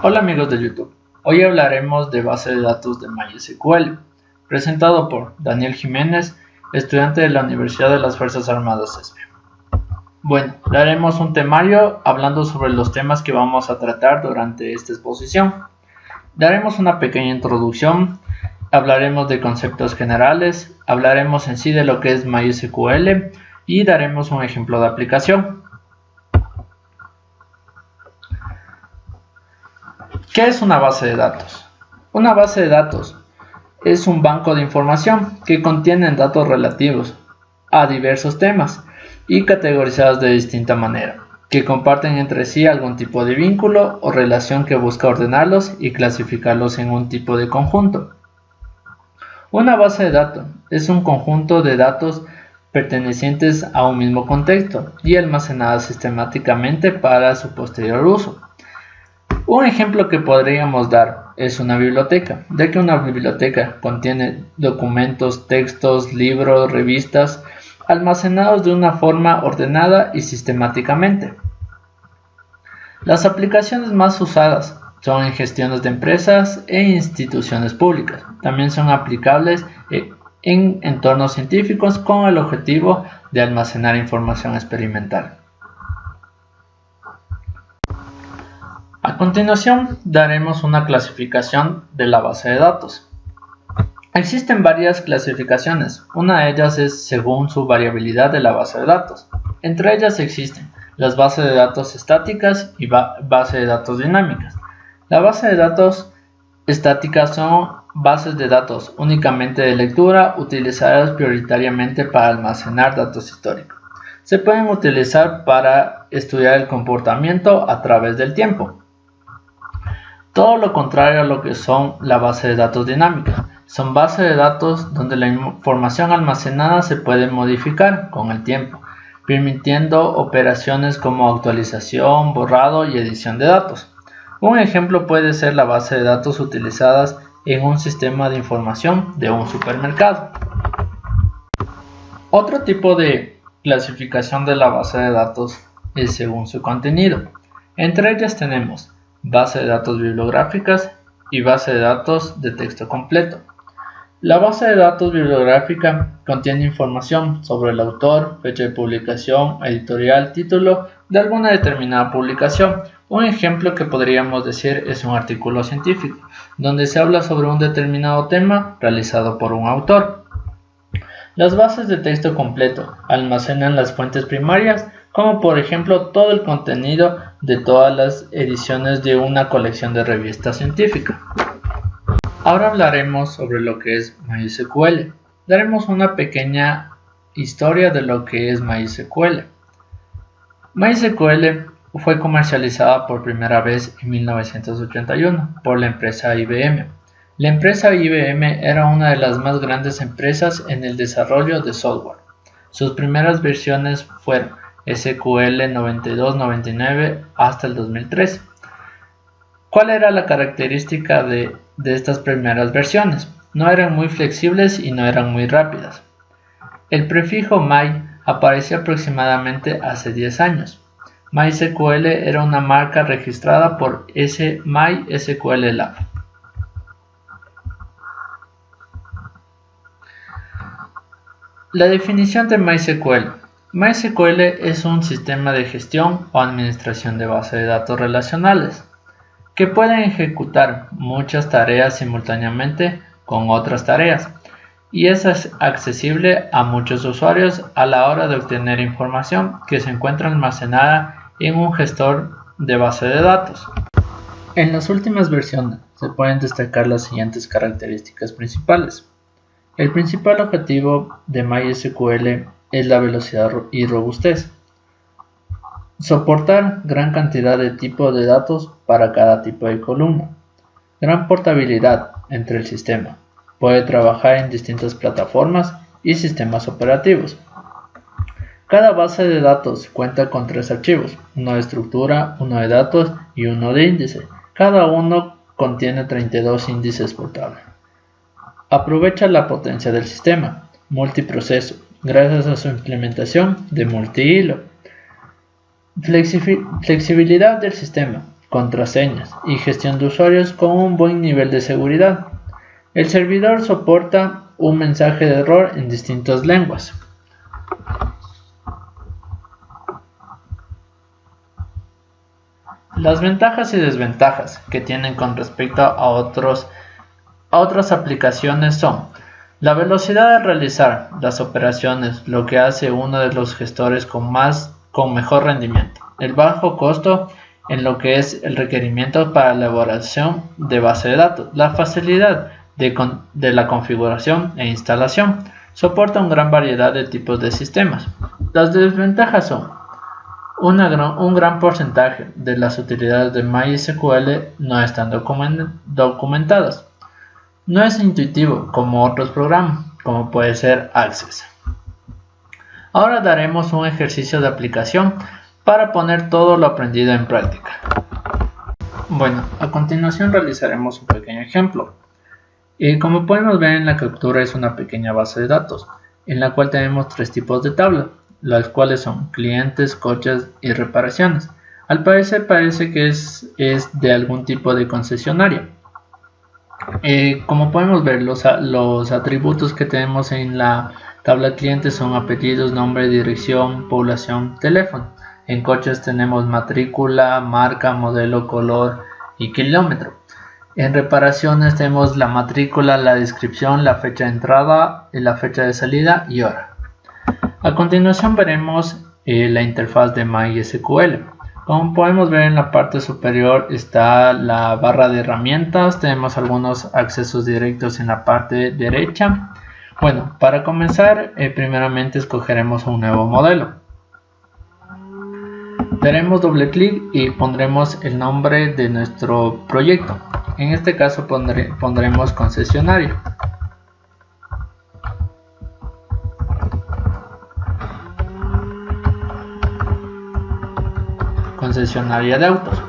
Hola amigos de YouTube, hoy hablaremos de base de datos de MySQL, presentado por Daniel Jiménez, estudiante de la Universidad de las Fuerzas Armadas ESPE. Bueno, daremos un temario hablando sobre los temas que vamos a tratar durante esta exposición. Daremos una pequeña introducción, hablaremos de conceptos generales, hablaremos en sí de lo que es MySQL y daremos un ejemplo de aplicación. ¿Qué es una base de datos? Una base de datos es un banco de información que contiene datos relativos a diversos temas y categorizados de distinta manera, que comparten entre sí algún tipo de vínculo o relación que busca ordenarlos y clasificarlos en un tipo de conjunto. Una base de datos es un conjunto de datos pertenecientes a un mismo contexto y almacenadas sistemáticamente para su posterior uso. Un ejemplo que podríamos dar es una biblioteca, ya que una biblioteca contiene documentos, textos, libros, revistas, almacenados de una forma ordenada y sistemáticamente. Las aplicaciones más usadas son en gestiones de empresas e instituciones públicas. También son aplicables en entornos científicos con el objetivo de almacenar información experimental. A continuación, daremos una clasificación de la base de datos. Existen varias clasificaciones, una de ellas es según su variabilidad de la base de datos. Entre ellas existen las bases de datos estáticas y bases de datos dinámicas. Las bases de datos estáticas son bases de datos únicamente de lectura utilizadas prioritariamente para almacenar datos históricos. Se pueden utilizar para estudiar el comportamiento a través del tiempo. Todo lo contrario a lo que son la base de datos dinámicas. Son bases de datos donde la información almacenada se puede modificar con el tiempo, permitiendo operaciones como actualización, borrado y edición de datos. Un ejemplo puede ser la base de datos utilizadas en un sistema de información de un supermercado. Otro tipo de clasificación de la base de datos es según su contenido. Entre ellas tenemos base de datos bibliográficas y base de datos de texto completo. La base de datos bibliográfica contiene información sobre el autor, fecha de publicación, editorial, título de alguna determinada publicación. Un ejemplo que podríamos decir es un artículo científico, donde se habla sobre un determinado tema realizado por un autor. Las bases de texto completo almacenan las fuentes primarias, como por ejemplo todo el contenido de todas las ediciones de una colección de revistas científicas. Ahora hablaremos sobre lo que es MySQL. Daremos una pequeña historia de lo que es MySQL. MySQL fue comercializada por primera vez en 1981 por la empresa IBM. La empresa IBM era una de las más grandes empresas en el desarrollo de software. Sus primeras versiones fueron SQL 92-99 hasta el 2003. ¿Cuál era la característica de estas primeras versiones? No eran muy flexibles y no eran muy rápidas. El prefijo My apareció aproximadamente hace 10 años. MySQL era una marca registrada por MySQL Lab. La definición de MySQL. MySQL es un sistema de gestión o administración de bases de datos relacionales que pueden ejecutar muchas tareas simultáneamente con otras tareas y es accesible a muchos usuarios a la hora de obtener información que se encuentra almacenada en un gestor de base de datos. En las últimas versiones se pueden destacar las siguientes características principales. El principal objetivo de MySQL es la velocidad y robustez. Soportar gran cantidad de tipos de datos para cada tipo de columna. Gran portabilidad entre el sistema. Puede trabajar en distintas plataformas y sistemas operativos. Cada base de datos cuenta con 3 archivos, uno de estructura, uno de datos y uno de índice. Cada uno contiene 32 índices portables. Aprovecha la potencia del sistema, multiproceso, gracias a su implementación de multihilo. Flexibilidad del sistema. contraseñas y gestión de usuarios con un buen nivel de seguridad. El servidor soporta un mensaje de error en distintas lenguas. Las ventajas y desventajas que tienen con respecto a otras aplicaciones son la velocidad de realizar las operaciones, lo que hace uno de los gestores con mejor rendimiento, el bajo costo en lo que es el requerimiento para la elaboración de base de datos, la facilidad de la configuración e instalación, soporta una gran variedad de tipos de sistemas. Las desventajas son un gran porcentaje de las utilidades de MySQL no están documentadas. No es intuitivo como otros programas, como puede ser Access. Ahora daremos un ejercicio de aplicación para poner todo lo aprendido en práctica. Bueno, a continuación realizaremos un pequeño ejemplo. Como podemos ver en la captura es una pequeña base de datos, en la cual tenemos tres tipos de tablas, las cuales son clientes, coches y reparaciones. Al parecer parece que es de algún tipo de concesionaria. Como podemos ver, los atributos que tenemos en la tabla clientes son apellidos, nombre, dirección, población, teléfono. En coches tenemos matrícula, marca, modelo, color y kilómetro. En reparaciones tenemos la matrícula, la descripción, la fecha de entrada, la fecha de salida y hora. A continuación veremos la interfaz de MySQL. Como podemos ver en la parte superior está la barra de herramientas, tenemos algunos accesos directos en la parte derecha. Bueno, para comenzar primeramente escogeremos un nuevo modelo. Daremos doble clic y pondremos el nombre de nuestro proyecto. En este caso pondremos concesionario. Concesionaria de autos.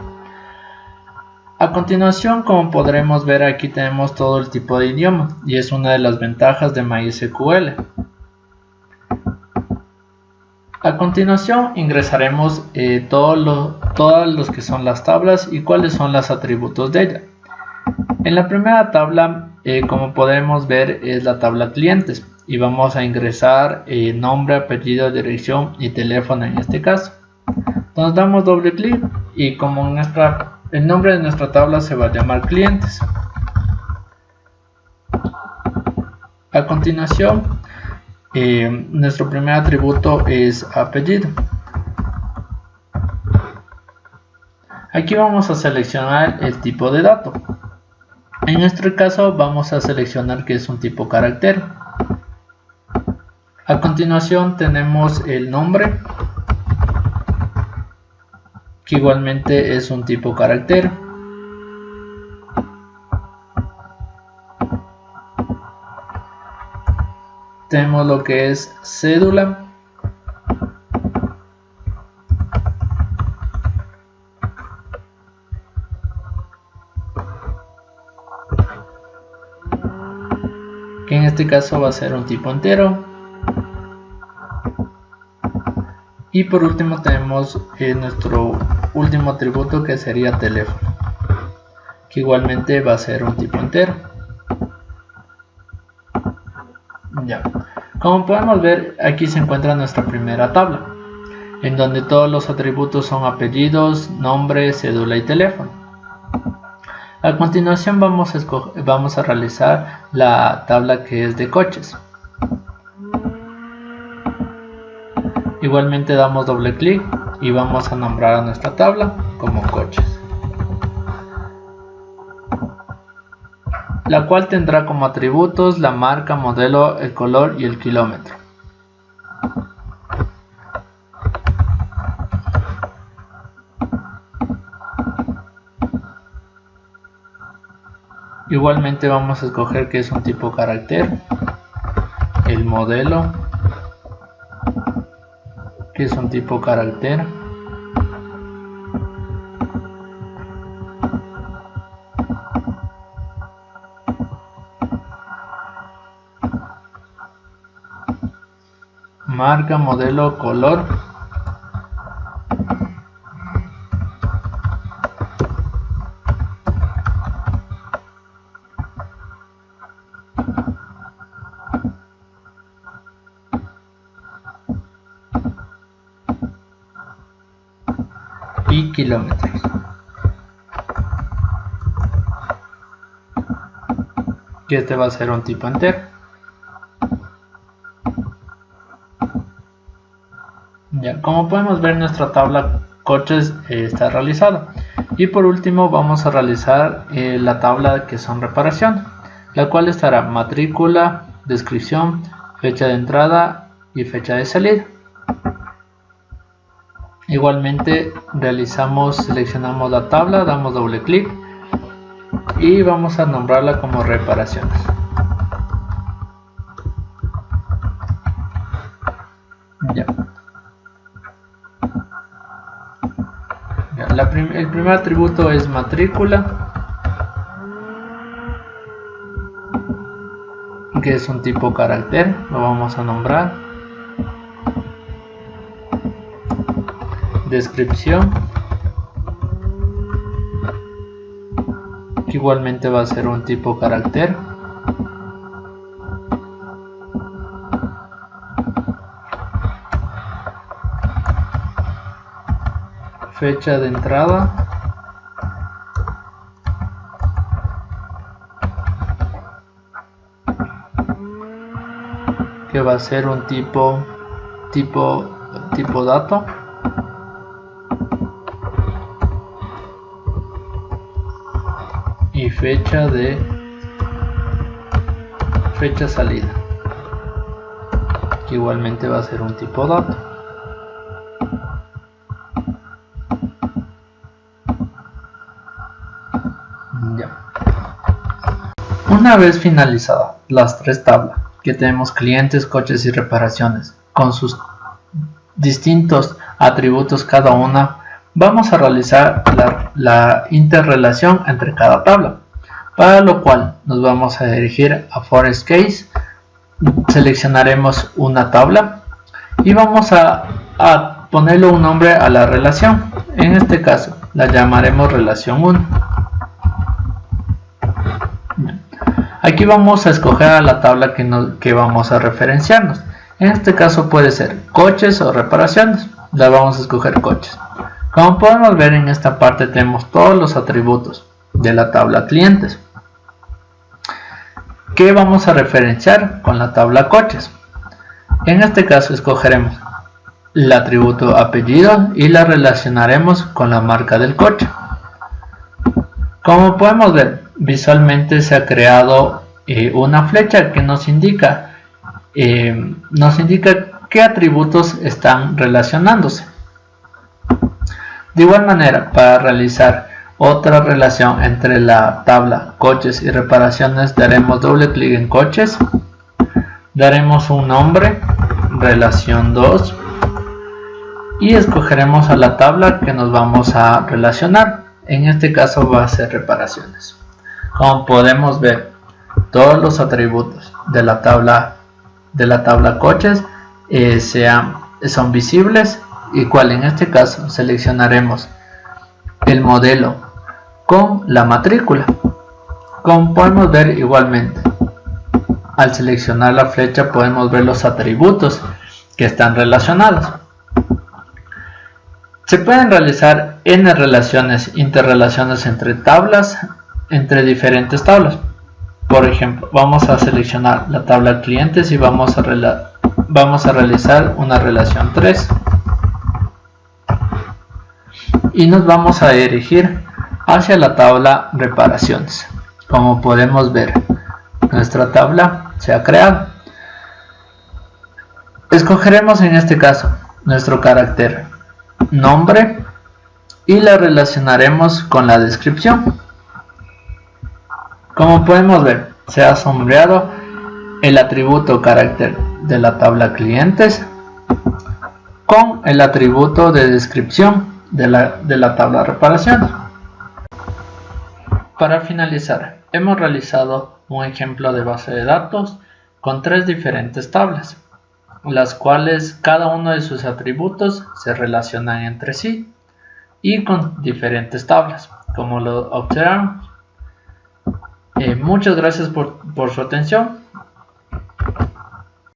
A continuación, como podremos ver, aquí tenemos todo el tipo de idioma y es una de las ventajas de MySQL. A continuación ingresaremos todos los que son las tablas y cuáles son los atributos de ella. En la primera tabla, como podemos ver, es la tabla clientes y vamos a ingresar nombre, apellido, dirección y teléfono en este caso. Nos damos doble clic y como el nombre de nuestra tabla se va a llamar clientes. A continuación, nuestro primer atributo es apellido. Aquí vamos a seleccionar el tipo de dato. En este caso vamos a seleccionar que es un tipo carácter. A continuación tenemos el nombre, que igualmente es un tipo carácter. Tenemos lo que es cédula. Que en este caso va a ser un tipo entero. Y por último tenemos nuestro último atributo que sería teléfono, que igualmente va a ser un tipo entero. Ya. Como podemos ver, aquí se encuentra nuestra primera tabla, en donde todos los atributos son apellidos, nombre, cédula y teléfono. A continuación vamos a realizar la tabla que es de coches. Igualmente damos doble clic y vamos a nombrar a nuestra tabla como coches, la cual tendrá como atributos la marca, modelo, el color y el kilómetro. Igualmente vamos a escoger que es un tipo carácter, el modelo, que es un tipo carácter, marca, modelo, color, y kilómetros. Que este va a ser un tipo entero. Ya, como podemos ver, nuestra tabla coches está realizada. Y por último vamos a realizar la tabla que son reparación, la cual estará matrícula, descripción, fecha de entrada y fecha de salida. Igualmente seleccionamos la tabla, damos doble clic y vamos a nombrarla como reparaciones. Ya. El primer atributo es matrícula, que es un tipo carácter, lo vamos a nombrar. Descripción, que igualmente va a ser un tipo carácter. Fecha de entrada, que va a ser un tipo dato. Y fecha salida, que igualmente va a ser un tipo dato. Ya. Una vez finalizadas las tres tablas, que tenemos clientes, coches y reparaciones con sus distintos atributos cada una, vamos a realizar la interrelación entre cada tabla, para lo cual nos vamos a dirigir a Forest Case, seleccionaremos una tabla y vamos a ponerle un nombre a la relación. En este caso la llamaremos relación 1. Aquí vamos a escoger a la tabla que vamos a referenciarnos. En este caso puede ser coches o reparaciones. La vamos a escoger coches. Como podemos ver, en esta parte tenemos todos los atributos de la tabla clientes, que vamos a referenciar con la tabla coches. En este caso escogeremos el atributo apellido y la relacionaremos con la marca del coche. Como podemos ver, visualmente se ha creado una flecha que nos indica qué atributos están relacionándose. De igual manera, para realizar otra relación entre la tabla coches y reparaciones, daremos doble clic en coches, daremos un nombre, relación 2, y escogeremos a la tabla que nos vamos a relacionar. En este caso va a ser reparaciones. Como podemos ver, todos los atributos de la tabla coches son visibles, y cual en este caso seleccionaremos el modelo con la matrícula. Como podemos ver, igualmente al seleccionar la flecha podemos ver los atributos que están relacionados. Se pueden realizar n interrelaciones entre diferentes tablas. Por ejemplo, vamos a seleccionar la tabla clientes y vamos a realizar una relación 3. Y nos vamos a dirigir hacia la tabla reparaciones. Como podemos ver, nuestra tabla se ha creado. Escogeremos en este caso nuestro carácter nombre y la relacionaremos con la descripción. Como podemos ver, se ha sombreado el atributo carácter de la tabla clientes con el atributo de descripción de la tabla reparación. Para finalizar, hemos realizado un ejemplo de base de datos con tres diferentes tablas, las cuales cada uno de sus atributos se relacionan entre sí y con diferentes tablas, como lo observamos. Muchas gracias por su atención.